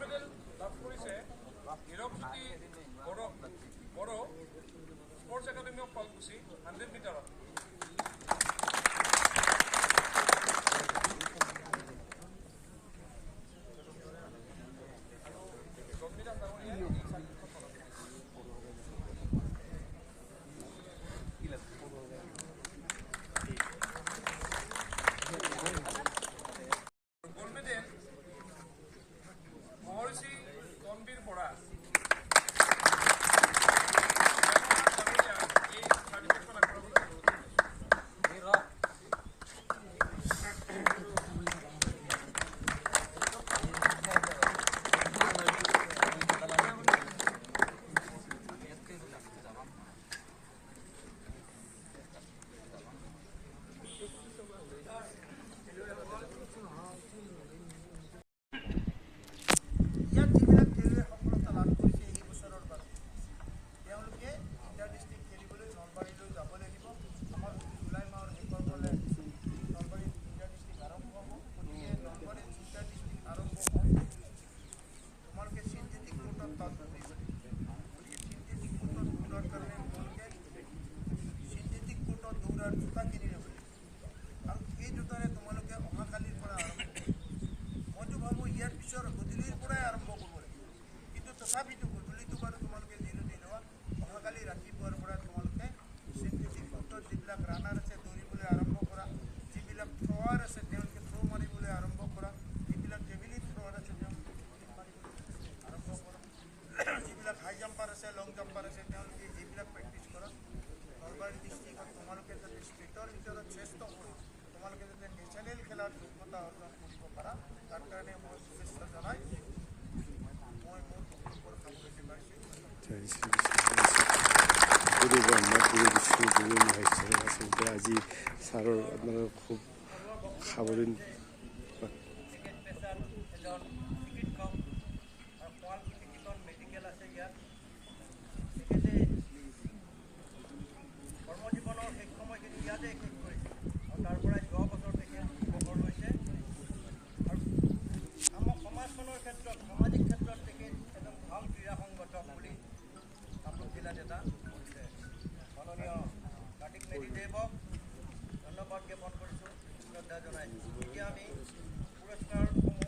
Medal লাভ কৰিছে Hirakjyoti Boro sports academy of Sualkuchi 100 মিটাৰত। তথাপিতো গধূলিটো বাৰু তোমালোকে জিৰণি লোৱা। অহাকালি ৰাতিপুৱাৰ পৰা তোমালোকে চিন্থেটিক ফুটত যিবিলাক ৰানাৰ আছে দৌৰিবলৈ আৰম্ভ কৰা, যিবিলাক থ্ৰৱাৰ আছে তেওঁলোকে থ্ৰ' মাৰিবলৈ আৰম্ভ কৰা, যিবিলাক জেভেলিন থ্ৰৱাৰ আছে তেওঁলোকে জেভেলিন মাৰিবলৈ আৰম্ভ কৰা, যিবিলাক হাই জাম্পাৰ আছে লং জাম্পাৰ আছে তেওঁলোকে যিবিলাক প্ৰেক্টিছ কৰা। নলবাৰী ডিষ্ট্ৰিক্টত তোমালোকে যাতে ষ্টেটৰ ভিতৰত শ্ৰেষ্ঠ কৰি তোমালোকে যাতে নেশ্যনেল খেলাৰ যোগ্যতা অৰ্জন কৰিব পাৰা, তাৰ কাৰণে মই শুভেচ্ছা জনাই আজি ছাৰৰ আপোনাৰ খুব সাৱলীন কৰ্মজীৱনৰ শেষ সময়খিনি ইয়াতে শেষ কৰিছে আৰু তাৰ পৰাই 10 বছৰ তেখেত খবৰ লৈছে আৰু আমাৰ সমাজখনৰ ক্ষেত্ৰত সামাজিক ক্ষেত্ৰত তেখেত এজন ভাল ক্ৰীড়া সংগঠক বুলি কামৰূপ জিলাত এটা কৰিছে। মাননীয় কাৰ্তিক মেধিদেৱক ধন্যবাদ জ্ঞাপন কৰিছোঁ, শ্ৰদ্ধা জনাইছোঁ। এতিয়া আমি পুৰস্কাৰসমূহ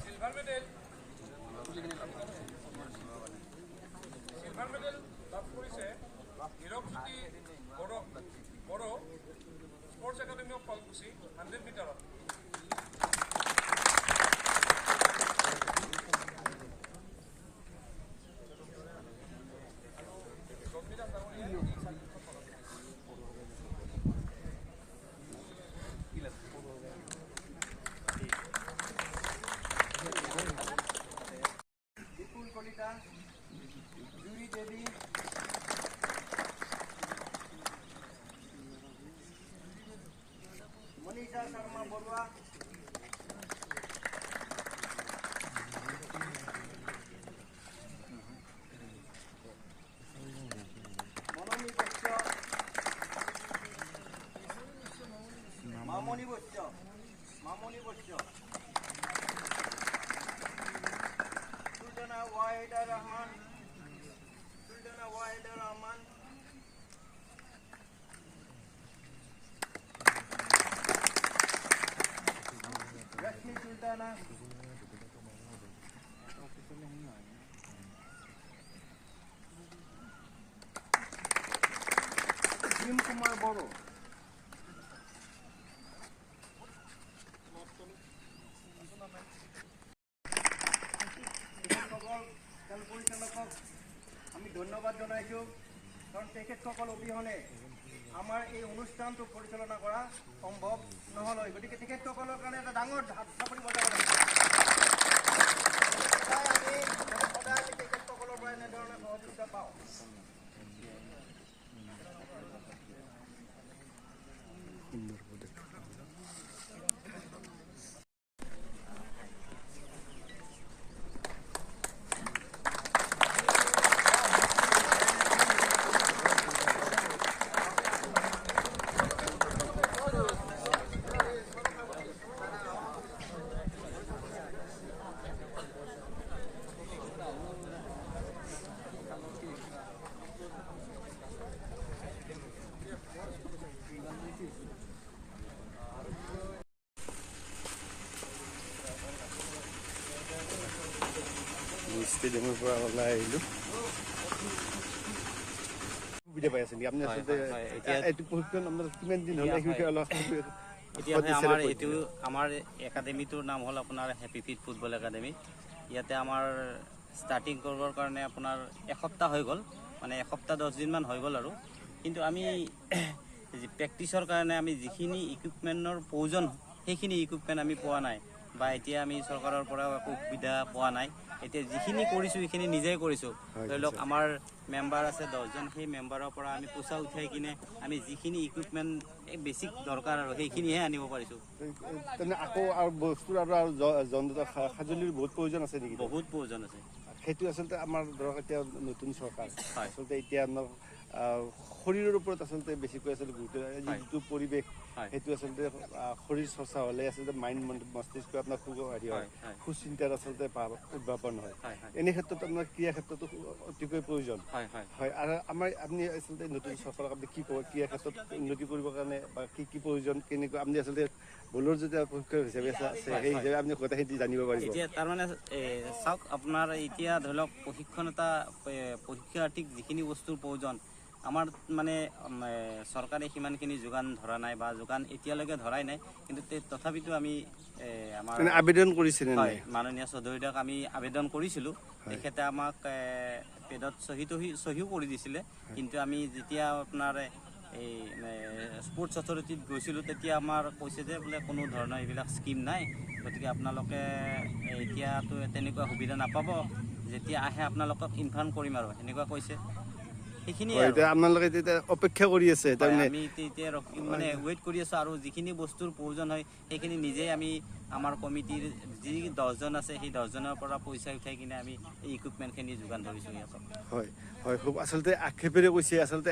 সিলভাৰ মেডেল লাভ কৰিছে Hirakjyoti Boro sports academy of Sualkuchi 100 মিটাৰত। বিপুল কলিতা, জুৰি দেৱী, মনীষা শৰ্মা বৰুৱা, মনমী বৈশ্য, মামনি বৈশ্য, সুলতানা ওয়াহিদা ৰহমান, रश्मि सुल्ताना, भीम कुमार बड़ो, খেল পৰিচালকক আমি ধন্যবাদ জনাইছোঁ, কাৰণ তেখেতসকল অবিহনে আমাৰ এই অনুষ্ঠানটো পৰিচালনা কৰা সম্ভৱ নহ'ল। গতিকে তেখেতসকলৰ কাৰণে এটা ডাঙৰ হাত চাপৰি বজাব লাগিব। ষ্টেডিয়ামৰ পৰা ওলাই আহিলোঁ। সুবিধা পাই আছে নেকি আপুনি? আচলতে এইটো প্ৰশিক্ষণ আপোনাৰ কিমান দিন হ'ল? এই বিষয়ে অলপ এতিয়া আমাৰ একাডেমিটোৰ নাম হ'ল আপোনাৰ হেপী ফিট ফুটবল একাডেমি। ইয়াতে আমাৰ ষ্টাৰ্টিং কৰিবৰ কাৰণে আপোনাৰ এসপ্তাহ হৈ গ'ল, মানে এসপ্তাহ 10 দিনমান হৈ গ'ল আৰু। কিন্তু আমি প্ৰেক্টিচৰ কাৰণে আমি যিখিনি ইকুইপমেণ্টৰ প্ৰয়োজন সেইখিনি ইকুইপমেণ্ট আমি পোৱা নাই, বা এতিয়া আমি চৰকাৰৰ পৰাও একো সুবিধা পোৱা নাই। এতিয়া যিখিনি কৰিছোঁ সেইখিনি নিজেই কৰিছোঁ। ধৰি লওক আমাৰ মেম্বাৰ আছে 10জন, সেই মেম্বাৰৰ পৰা আমি পইচা উঠাই কিনে আমি যিখিনি ইকুইপমেণ্ট বেছিক দৰকাৰ আৰু সেইখিনিহে আনিব পাৰিছোঁ। তেনে আকৌ আৰু বস্তুৰ আৰু সঁজুলিৰ বহুত প্ৰয়োজন আছে নেকি? বহুত প্ৰয়োজন আছে। সেইটো আচলতে আমাৰ ধৰক এতিয়া নতুন চৰকাৰ হয়। আচলতে এতিয়া আমাৰ শৰীৰৰ ওপৰত আচলতে বেছিকৈ আচলতে গুৰুত্ব, যিটো পৰিৱেশ সেইটো আচলতে শৰীৰ চৰ্চা হ'লে আচলতে মাইণ্ড মস্তিষ্ক আপোনাৰ হেৰি হয়, সুচিন্তাৰ আচলতে উদ্ভাৱন হয়। এনে ক্ষেত্ৰত আপোনাৰ ক্ৰীড়া ক্ষেত্ৰতো অতিকৈ প্ৰয়োজন হয়। আৰু আপুনি আচলতে নতুন চৰকাৰক আপুনি কি ক'ব, ক্ৰীড়া ক্ষেত্ৰত উন্নতি কৰিবৰ কাৰণে বা কি প্ৰয়োজন, কেনেকুৱা আপুনি আচলতে বলৰ যেতিয়া প্ৰশিক্ষক হিচাপে আছে সেই হিচাপে আপুনি গোটেইখিনি জানিব পাৰিব। এতিয়া তাৰমানে চাওক, আপোনাৰ এতিয়া ধৰি লওক প্ৰশিক্ষাৰ্থীক যিখিনি বস্তুৰ প্ৰয়োজন আমাৰ মানে চৰকাৰে সিমানখিনি যোগান ধৰা নাই, বা যোগান এতিয়ালৈকে ধৰাই নাই। কিন্তু তথাপিতো আমি আমাৰ আবেদন কৰিছিলে হয়, মাননীয় চৌধুৰীক আমি আবেদন কৰিছিলোঁ। তেখেতে আমাক পেডত চহীও কৰি দিছিলে। কিন্তু আমি যেতিয়া আপোনাৰ এই স্পৰ্টছ অথৰিটিত গৈছিলোঁ, তেতিয়া আমাৰ কৈছে যে বোলে কোনো ধৰণৰ এইবিলাক স্কীম নাই, গতিকে আপোনালোকে এতিয়াতো তেনেকুৱা সুবিধা নাপাব, যেতিয়া আহে আপোনালোকক ইনফৰ্ম কৰিম আৰু সেনেকুৱা কৈছে। সেইখিনিয়ে আৰু আপোনালোকে তেতিয়া অপেক্ষা কৰি আছে। আমি এতিয়া মানে ৱেইট কৰি আছোঁ, আৰু যিখিনি বস্তুৰ প্ৰয়োজন হয় সেইখিনি নিজেই আমি আমাৰ কমিটিৰ যি 10জন আছে সেই 10জনৰ পৰা পইচা উঠাই কিনে আমি এই ইকুইপমেণ্টখিনি যোগান ধৰিছোঁ সিহঁতক। হয় হয়, খুব আচলতে আক্ষেপেৰে কৈছে। আচলতে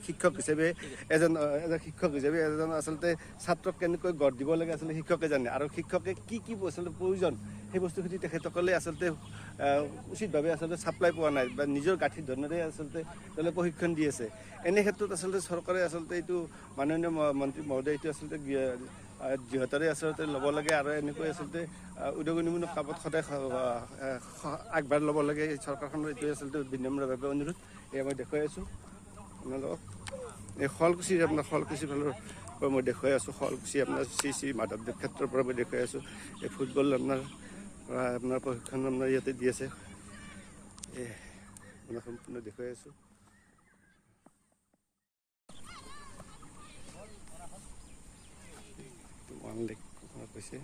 শিক্ষক হিচাপে এজন আচলতে ছাত্ৰক কেনেকৈ গঢ় দিব লাগে আচলতে শিক্ষকে জানে, আৰু শিক্ষকে কি আচলতে প্ৰয়োজন সেই বস্তুখিনি তেখেতসকলে আচলতে উচিতভাৱে আচলতে ছাপ্লাই পোৱা নাই, বা নিজৰ গাঁঠিৰ ধৰণেৰে আচলতে তেওঁলোকে প্ৰশিক্ষণ দি আছে। এনে ক্ষেত্ৰত আচলতে চৰকাৰে আচলতে এইটো মাননীয় মন্ত্ৰী মহোদয় এইটো আচলতে যিহঁতৰে আচলতে ল'ব লাগে, আৰু এনেকৈ আচলতে উদগনিমূলক কামত সদায় আগভাগ ল'ব লাগে। এই চৰকাৰখনৰ এইটোৱে আচলতে বিনম্ৰভাৱে অনুৰোধ। এয়া মই দেখুৱাই আছোঁ আপোনালোকক। এই শুৱালকুছিৰ ফালৰ পৰা মই দেখুৱাই আছোঁ। শুৱালকুছি আপোনাৰ শ্ৰী মাধৱদেৱ ক্ষেত্ৰৰ পৰা মই দেখুৱাই আছোঁ। এই ফুটবল আপোনাৰ প্ৰশিক্ষণ আপোনাৰ ইয়াতে দি আছে। আপোনাক সম্পূৰ্ণ দেখুৱাই আছোঁ। কৈছে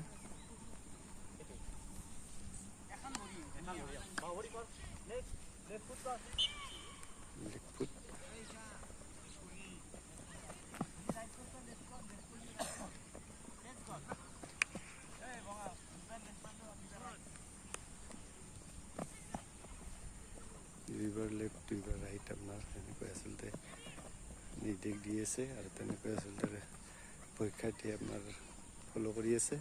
দুইবাৰ লেফ্ট দুইবাৰ ৰাইট আপোনাৰ তেনেকৈ আচলতে নিৰ্দেশ দি আছে, আৰু তেনেকৈ আচলতে পৰীক্ষাৰ্থীয়ে আপোনাৰ ফ'ল' কৰি আছে।